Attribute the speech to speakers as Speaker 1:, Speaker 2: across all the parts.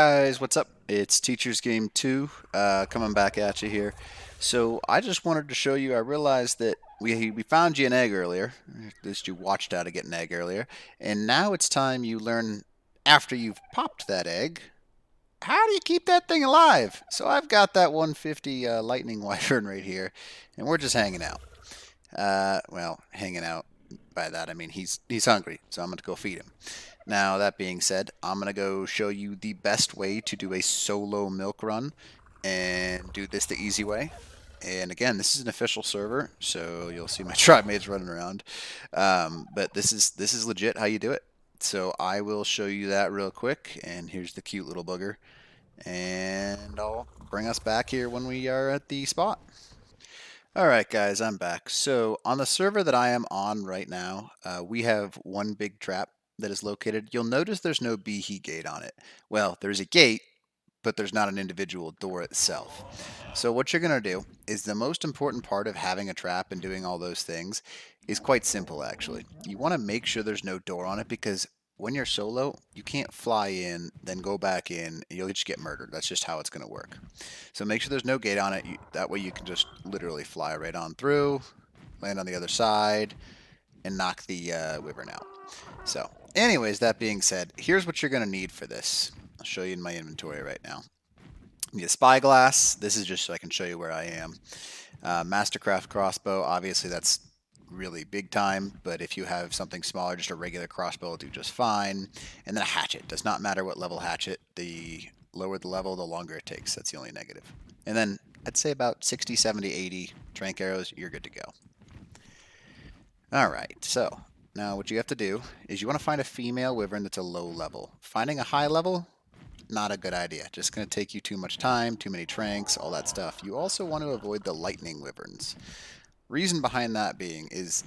Speaker 1: guys, what's up? It's Teacher's Game 2, coming back at you here. So I just wanted to show you, I realized that we found you an egg earlier, at least you watched how to get an egg earlier, and now it's time you learn, after you've popped that egg, how do you keep that thing alive? So I've got that 150 lightning wyvern right here, and we're just hanging out. Well, hanging out, by that I mean he's hungry, so I'm going to go feed him. Now, that being said, I'm going to go show you the best way to do a solo milk run and do this the easy way. And again, this is an official server, so you'll see my tribe mates running around. But this is legit how you do it. So I will show you that real quick, and here's the cute little booger. And I'll bring us back here when we are at the spot. Alright guys, I'm back. So on the server that I am on right now, we have one big trap that is located. You'll notice there's no beehee gate on it. Well, there's a gate, but there's not an individual door itself. So what you're going to do is the most important part of having a trap and doing all those things is quite simple actually. You want to make sure there's no door on it because when you're solo, you can't fly in, then go back in, and you'll just get murdered. That's just how it's going to work. So make sure there's no gate on it. That way you can just literally fly right on through, land on the other side, and knock the wyvern out. So anyways, that being said, here's what you're going to need for this. I'll show you in my inventory right now. You need a spyglass. This is just so I can show you where I am. Mastercraft crossbow. Obviously, that's really big time, but if you have something smaller, just a regular crossbow will do just fine. And then a hatchet. Does not matter what level hatchet. The lower the level, the longer it takes. That's the only negative. And then I'd say about 60, 70, 80 trank arrows, you're good to go. Alright, so now what you have to do is you want to find a female wyvern that's a low level. Finding a high level, not a good idea. Just going to take you too much time, too many tranks, all that stuff. You also want to avoid the lightning wyverns. Reason behind that being is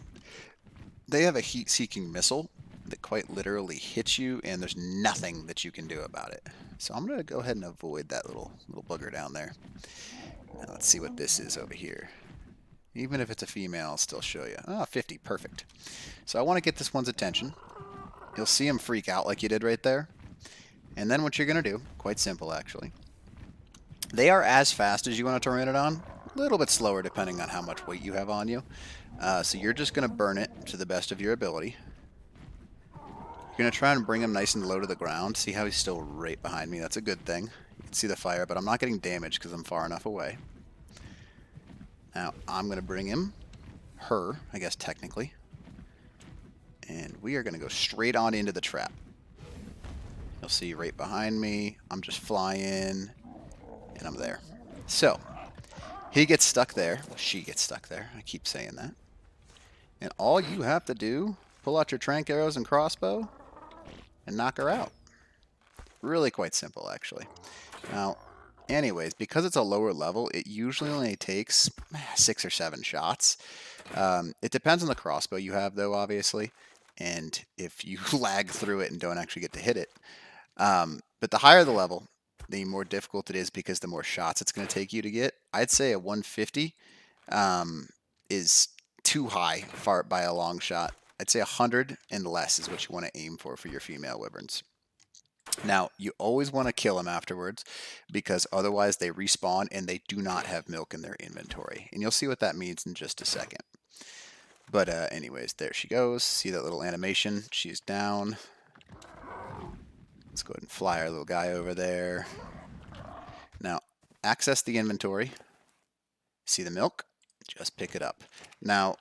Speaker 1: they have a heat-seeking missile that quite literally hits you, and there's nothing that you can do about it. So I'm going to go ahead and avoid that little booger down there. Now let's see what this is over here. Even if it's a female, I'll still show you. Ah, 50, perfect. So I want to get this one's attention. You'll see him freak out like you did right there. And then what you're going to do, quite simple actually. They are as fast as you want a pteranodon. A little bit slower depending on how much weight you have on you. So you're just going to burn it to the best of your ability. You're going to try and bring him nice and low to the ground. See how he's still right behind me? That's a good thing. You can see the fire, but I'm not getting damaged because I'm far enough away. Now I'm going to bring him, her, I guess technically. And we are going to go straight on into the trap. You'll see right behind me. I'm just flying, and I'm there. So he gets stuck there. Well, she gets stuck there. I keep saying that. And all you have to do, pull out your trank arrows and crossbow, and knock her out. Really quite simple, actually. Now, anyways, because it's a lower level, it usually only takes 6 or 7 shots. It depends on the crossbow you have, though, obviously. And if you lag through it and don't actually get to hit it. But the higher the level, the more difficult it is because the more shots it's going to take you to get. I'd say a 150 is too high by a long shot. I'd say 100 and less is what you want to aim for your female wyverns. Now, you always want to kill them afterwards because otherwise they respawn and they do not have milk in their inventory. And you'll see what that means in just a second. But anyways, there she goes. See that little animation? She's down. Let's go ahead and fly our little guy over there. Now, access the inventory. See the milk? Just pick it up. Now,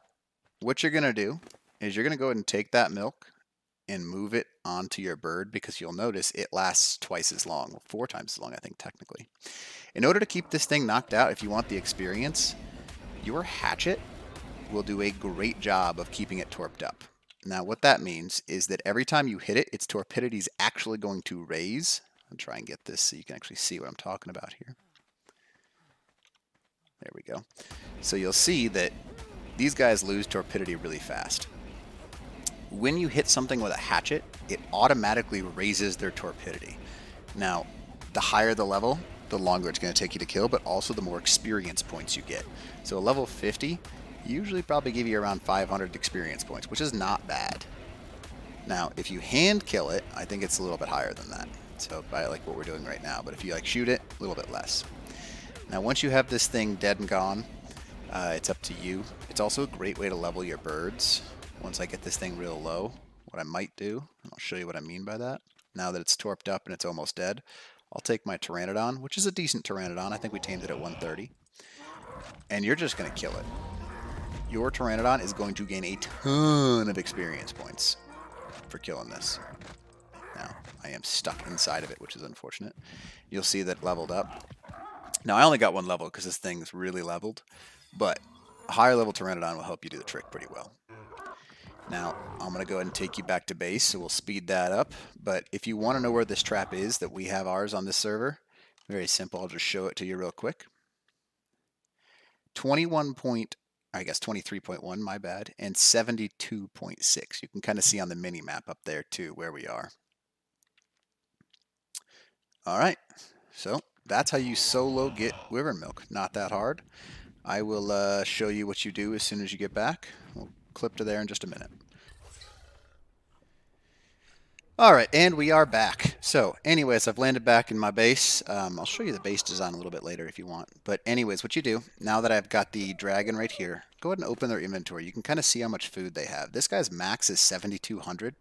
Speaker 1: what you're going to do is you're going to go ahead and take that milk and move it onto your bird because you'll notice it lasts twice as long. Well, 4 times as long, I think, technically. In order to keep this thing knocked out, if you want the experience, your hatchet will do a great job of keeping it torped up. Now, what that means is that every time you hit it, its torpidity is actually going to raise. I'll try and get this so you can actually see what I'm talking about here. There we go. So you'll see that these guys lose torpidity really fast. When you hit something with a hatchet, it automatically raises their torpidity. Now, the higher the level, the longer it's going to take you to kill, but also the more experience points you get. So a level 50 usually probably give you around 500 experience points, which is not bad. Now, if you hand kill it, I think it's a little bit higher than that. So by like what we're doing right now. But if you like shoot it, a little bit less. Now once you have this thing dead and gone, it's up to you. It's also a great way to level your birds. Once I get this thing real low, what I might do, and I'll show you what I mean by that. Now that it's torped up and it's almost dead, I'll take my pteranodon, which is a decent pteranodon. I think we tamed it at 130. And you're just going to kill it. Your pteranodon is going to gain a ton of experience points for killing this. Now, I am stuck inside of it, which is unfortunate. You'll see that it leveled up. Now, I only got one level because this thing's really leveled, but a higher level pteranodon will help you do the trick pretty well. Now, I'm going to go ahead and take you back to base, so we'll speed that up. But if you want to know where this trap is, that we have ours on this server, very simple. I'll just show it to you real quick. 23.1, my bad, and 72.6. You can kind of see on the mini map up there too where we are. All right, so that's how you solo get wyvern milk. Not that hard. I will show you what you do as soon as you get back. We'll clip to there in just a minute. All right, and we are back. So anyways, I've landed back in my base. I'll show you the base design a little bit later if you want. But anyways, what you do, now that I've got the dragon right here, go ahead and open their inventory. You can kind of see how much food they have. This guy's max is 7,200.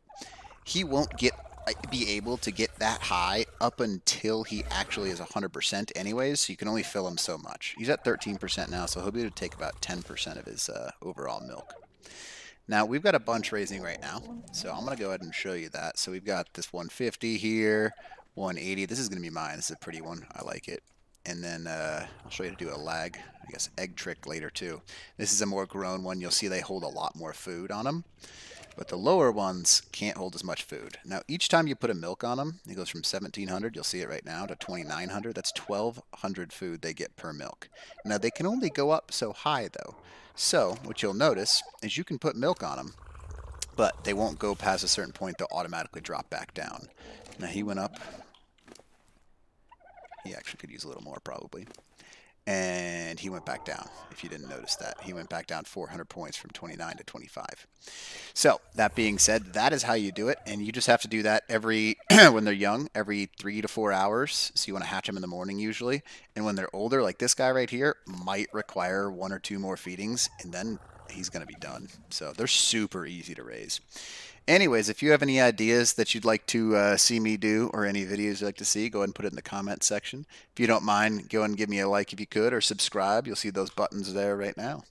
Speaker 1: He won't be able to get that high up until he actually is 100% anyways, so you can only fill him so much. He's at 13% now, so he'll be able to take about 10% of his overall milk. Now, we've got a bunch raising right now, so I'm going to go ahead and show you that. So we've got this 150 here, 180. This is going to be mine. This is a pretty one. I like it. And then I'll show you how to do a lag, I guess, egg trick later too. This is a more grown one. You'll see they hold a lot more food on them. But the lower ones can't hold as much food. Now, each time you put a milk on them, it goes from 1,700, you'll see it right now, to 2,900. That's 1,200 food they get per milk. Now, they can only go up so high, though. So, what you'll notice is you can put milk on them, but they won't go past a certain point. They'll automatically drop back down. Now, he went up. He actually could use a little more, probably. And he went back down, if you didn't notice that. He went back down 400 points from 29 to 25. So, that being said, that is how you do it. And you just have to do that every, when they're young, every 3 to 4 hours. So you want to hatch them in the morning usually. And when they're older, like this guy right here, might require 1 or 2 more feedings. And then he's going to be done. So they're super easy to raise. Anyways, if you have any ideas that you'd like to see me do or any videos you'd like to see, go ahead and put it in the comment section. If you don't mind, go ahead and give me a like if you could, or subscribe. You'll see those buttons there right now.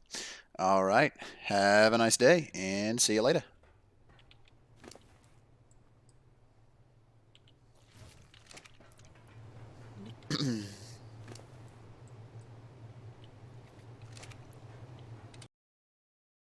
Speaker 1: All right. Have a nice day, and see you later.